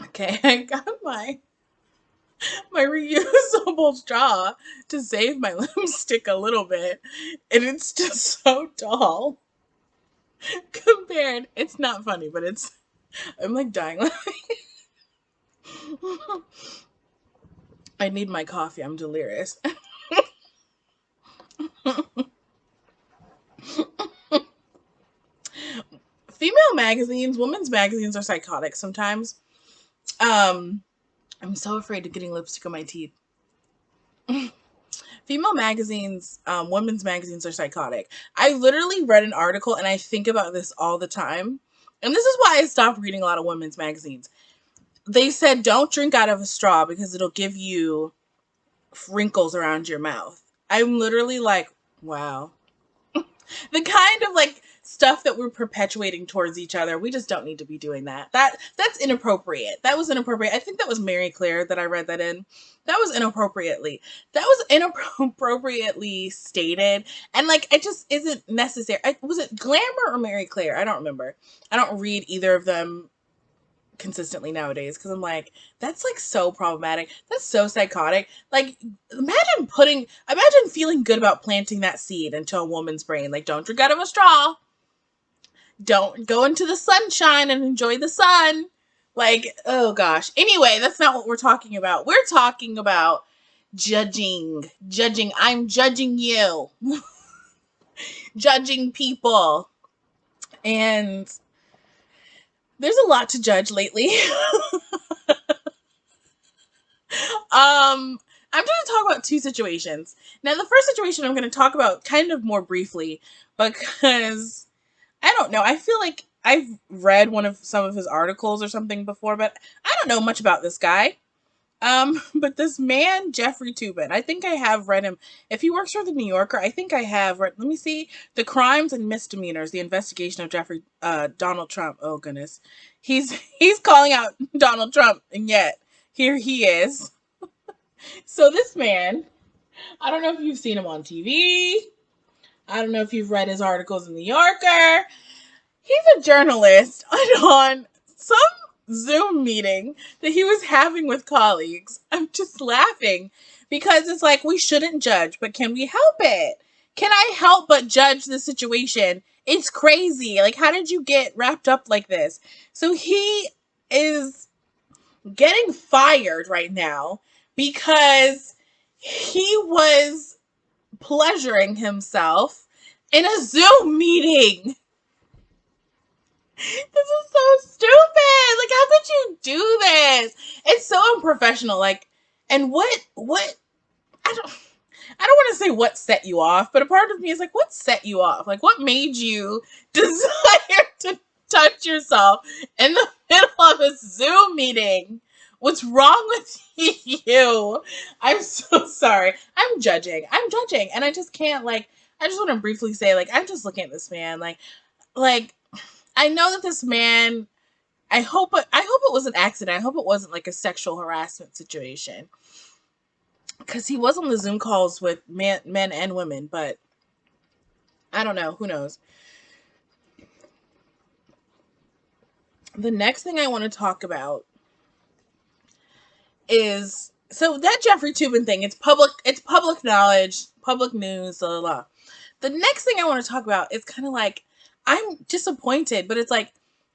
Okay, I got my reusable straw to save my lipstick a little bit, and it's just so tall compared. It's not funny, but I'm like dying. I need my coffee. I'm delirious. Female magazines, women's magazines are psychotic sometimes. Um, I'm so afraid of getting lipstick on my teeth. Female magazines, women's magazines are psychotic. I literally read an article and I think about this all the time. And this is why I stopped reading a lot of women's magazines. They said don't drink out of a straw because it'll give you wrinkles around your mouth. I'm literally like, wow. The kind of like stuff that we're perpetuating towards each other, we just don't need to be doing that. That's inappropriate. That was inappropriate. I think that was Mary Claire that I read that in. That was inappropriately stated, and like it just isn't necessary. Was it Glamour or Mary Claire? I don't remember. I don't read either of them consistently nowadays because I'm like, that's like so problematic. That's so psychotic. Like, imagine feeling good about planting that seed into a woman's brain. Like, don't drink out of a straw. Don't go into the sunshine and enjoy the sun. Like, oh gosh. Anyway, that's not what we're talking about. We're talking about judging. Judging. I'm judging you. Judging people. And there's a lot to judge lately. I'm going to talk about two situations. Now, the first situation I'm going to talk about kind of more briefly because I don't know. I feel like I've read some of his articles or something before, but I don't know much about this guy. But this man, Jeffrey Toobin, I think I have read him. If he works for the New Yorker, I think I have read, let me see, The Crimes and Misdemeanors, the investigation of Donald Trump. Oh goodness. He's calling out Donald Trump, and yet here he is. So this man, I don't know if you've seen him on TV. I don't know if you've read his articles in the New Yorker. He's a journalist on some Zoom meeting that he was having with colleagues. I'm just laughing because it's like, we shouldn't judge, but can we help it? Can I help but judge the situation? It's crazy. Like, how did you get wrapped up like this? So he is getting fired right now because he was pleasuring himself in a Zoom meeting. This is so stupid. Like, how could you do this? It's so unprofessional. Like, and what, I don't, I don't want to say what set you off, but a part of me is like, what set you off? Like, what made you desire to touch yourself in the middle of a Zoom meeting? What's wrong with you? I'm so sorry. I'm judging. And I just can't, like, I just want to briefly say, like, I'm just looking at this man, like, I know that this man, I hope it was an accident. I hope it wasn't like a sexual harassment situation. Because he was on the Zoom calls with men and women, but I don't know. Who knows? The next thing I want to talk about is, so that Jeffrey Toobin thing, it's public knowledge, public news, blah, blah, blah. The next thing I want to talk about is kind of like, I'm disappointed, but it's like,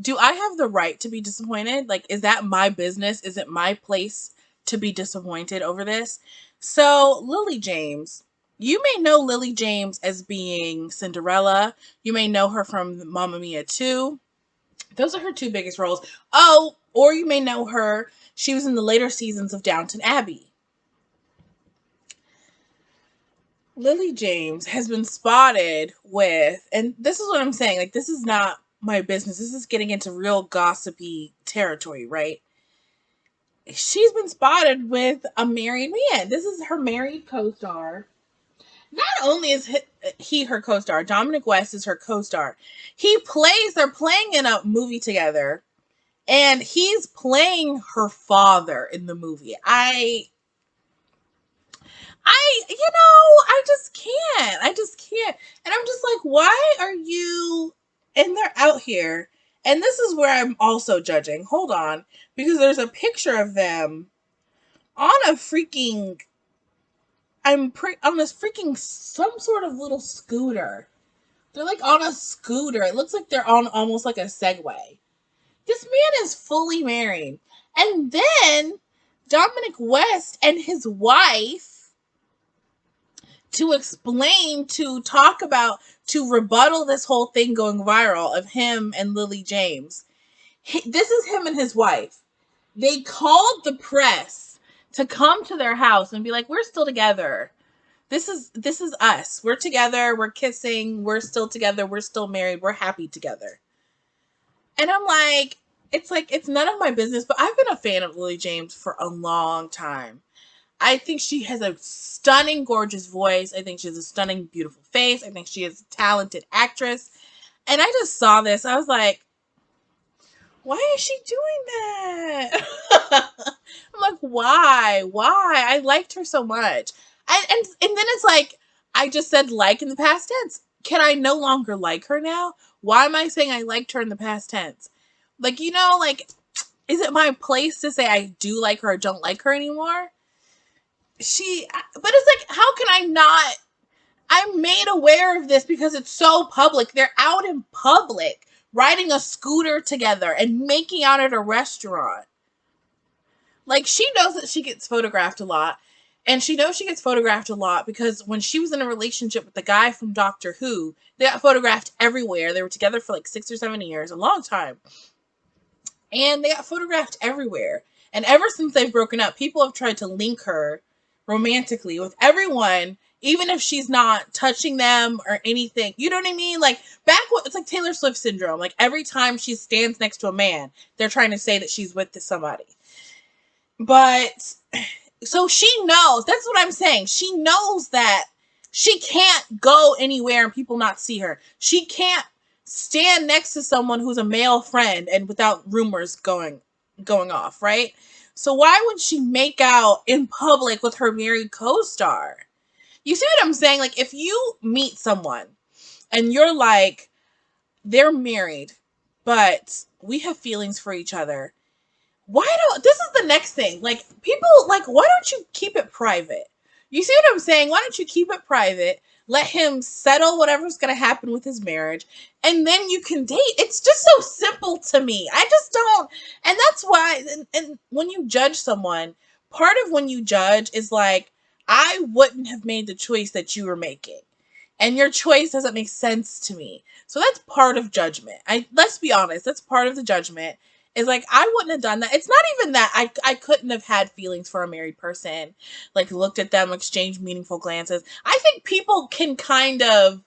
do I have the right to be disappointed? Like, is that my business? Is it my place to be disappointed over this? So, Lily James. You may know Lily James as being Cinderella. You may know her from Mamma Mia 2. Those are her two biggest roles. Oh, or you may know her. She was in the later seasons of Downton Abbey. Lily James has been spotted with, and this is what I'm saying, like, this is not my business. This is getting into real gossipy territory, right? She's been spotted with a married man. This is her married co-star. Not only is he her co-star, Dominic West is her co-star. They're playing in a movie together, and he's playing her father in the movie. I just can't. I just can't. And I'm just like, why are you, and they're out here, And this is where I'm also judging. Hold on. Because there's a picture of them on a freaking, on this freaking, some sort of little scooter. They're like on a scooter. It looks like they're on almost like a Segway. This man is fully married. And then Dominic West and his wife, to explain, to talk about, to rebuttal this whole thing going viral of him and Lily James. This is him and his wife. They called the press to come to their house and be like, we're still together. This is us. We're together. We're kissing. We're still together. We're still married. We're happy together. And I'm like, it's none of my business, but I've been a fan of Lily James for a long time. I think she has a stunning, gorgeous voice. I think she has a stunning, beautiful face. I think she is a talented actress. And I just saw this. I was like, why is she doing that? I'm like, why? I liked her so much. And then it's like, I just said like in the past tense. Can I no longer like her now? Why am I saying I liked her in the past tense? Like, like, is it my place to say I do like her or don't like her anymore? But it's like, how can I not? I'm made aware of this because it's so public. They're out in public riding a scooter together and making out at a restaurant. Like, she knows that she gets photographed a lot. And she knows she gets photographed a lot because when she was in a relationship with the guy from Doctor Who, they got photographed everywhere. They were together for like 6 or 7 years, a long time. And they got photographed everywhere. And ever since they've broken up, people have tried to link her romantically with everyone, even if she's not touching them or anything. You know what I mean? Like, it's like Taylor Swift syndrome. Like, every time she stands next to a man, they're trying to say that she's with somebody. But, so she knows. That's what I'm saying. She knows that she can't go anywhere and people not see her. She can't stand next to someone who's a male friend and without rumors going off, right? So why would she make out in public with her married co-star? You see what I'm saying? Like, if you meet someone and you're like, they're married, but we have feelings for each other. This is the next thing. Like, people, like, why don't you keep it private? You see what I'm saying? Why don't you keep it private? Let him settle whatever's going to happen with his marriage, and then you can date. It's just so simple to me. I just don't. And that's why, and when you judge someone, part of when you judge is like, I wouldn't have made the choice that you were making. And your choice doesn't make sense to me. So that's part of judgment. Let's be honest. That's part of the judgment. Is like, I wouldn't have done that. It's not even that I couldn't have had feelings for a married person. Like, looked at them, exchanged meaningful glances. I think people can kind of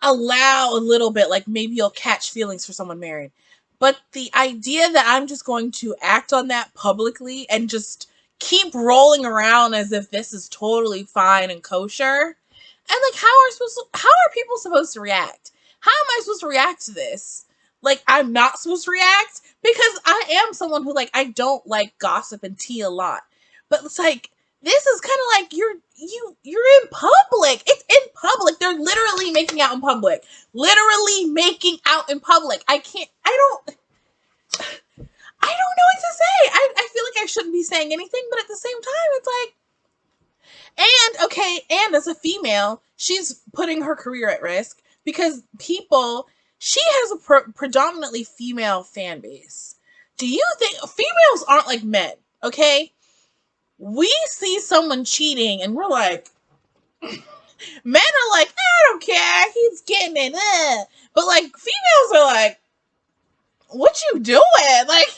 allow a little bit, like, maybe you'll catch feelings for someone married. But the idea that I'm just going to act on that publicly and just keep rolling around as if this is totally fine and kosher. And like, how are people supposed to react? How am I supposed to react to this? Like, I'm not supposed to react because I am someone who, like, I don't like gossip and tea a lot. But it's like, this is kind of like you're in public. It's in public. They're literally making out in public. Literally making out in public. I don't know what to say. I feel like I shouldn't be saying anything, but at the same time, it's like, and as a female, she's putting her career at risk because she has a predominantly female fan base. Do you think females aren't like men? Okay, we see someone cheating and we're like, men are like, I don't care, he's getting it, but like, females are like, what you doing? Like,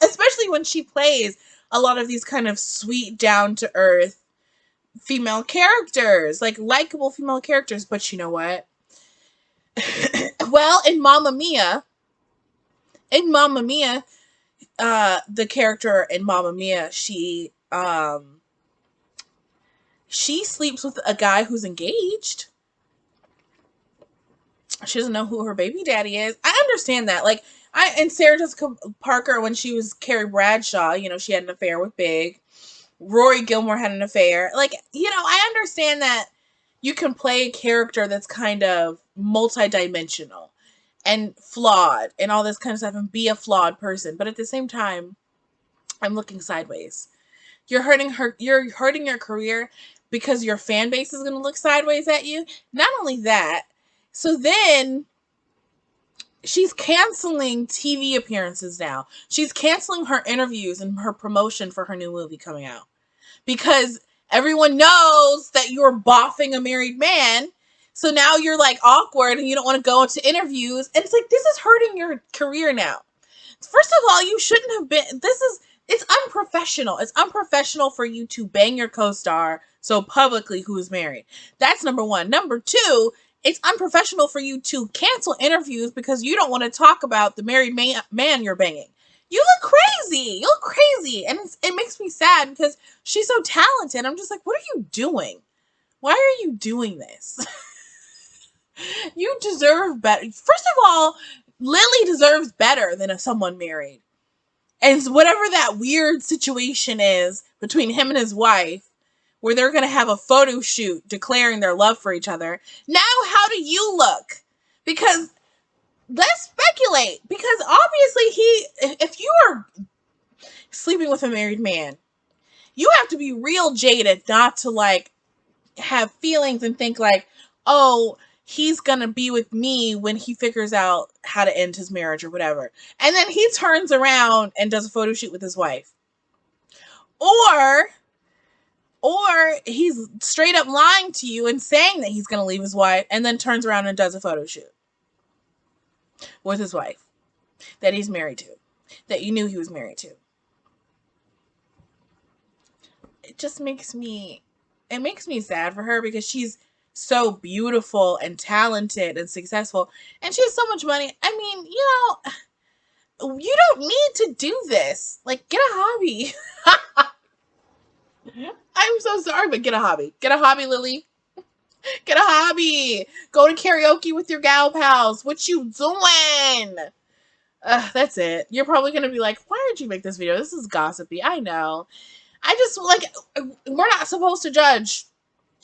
especially when she plays a lot of these kind of sweet, down to earth female characters, like likable female characters. But you know what? Well, in Mamma Mia, the character in Mamma Mia, she sleeps with a guy who's engaged. She doesn't know who her baby daddy is. I understand that. Like, and Sarah Jessica Parker, when she was Carrie Bradshaw, she had an affair with Big. Rory Gilmore had an affair. Like, I understand that you can play a character that's kind of multidimensional and flawed and all this kind of stuff and be a flawed person. But at the same time, I'm looking sideways. You're hurting your career because your fan base is going to look sideways at you. Not only that, so then she's canceling TV appearances now. She's canceling her interviews and her promotion for her new movie coming out because everyone knows that you're boffing a married man. So now you're like awkward and you don't want to go into interviews. And it's like, this is hurting your career now. First of all, you shouldn't have been, it's unprofessional. It's unprofessional for you to bang your co-star so publicly who is married. That's number one. Number two, it's unprofessional for you to cancel interviews because you don't want to talk about the married man you're banging. You look crazy. You look crazy. And it makes me sad because she's so talented. I'm just like, what are you doing? Why are you doing this? You deserve better. First of all, Lily deserves better than someone married. And whatever that weird situation is between him and his wife, where they're going to have a photo shoot declaring their love for each other. Now, how do you look? Because let's speculate. Because obviously if you are sleeping with a married man, you have to be real jaded not to like have feelings and think like, oh, he's gonna be with me when he figures out how to end his marriage or whatever. And then he turns around and does a photo shoot with his wife. Or he's straight up lying to you and saying that he's gonna leave his wife and then turns around and does a photo shoot with his wife that he's married to, that you knew he was married to. It just makes me sad for her because she's so beautiful and talented and successful and she has so much money. I mean, you don't need to do this. Like, get a hobby. I'm so sorry, but get a hobby. Get a hobby, Lily. Get a hobby. Go to karaoke with your gal pals. What you doing? That's it. You're probably going to be like, why did you make this video? This is gossipy. I know. I just, like, we're not supposed to judge.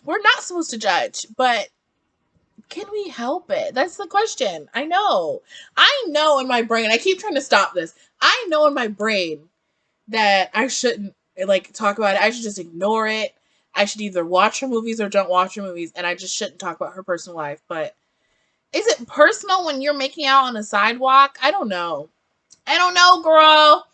We're not supposed to judge, but can we help it? That's the question. I know in my brain, I keep trying to stop this. I know in my brain that I shouldn't, like, talk about it. I should just ignore it. I should either watch her movies or don't watch her movies, and I just shouldn't talk about her personal life. But is it personal when you're making out on a sidewalk? I don't know. I don't know, girl.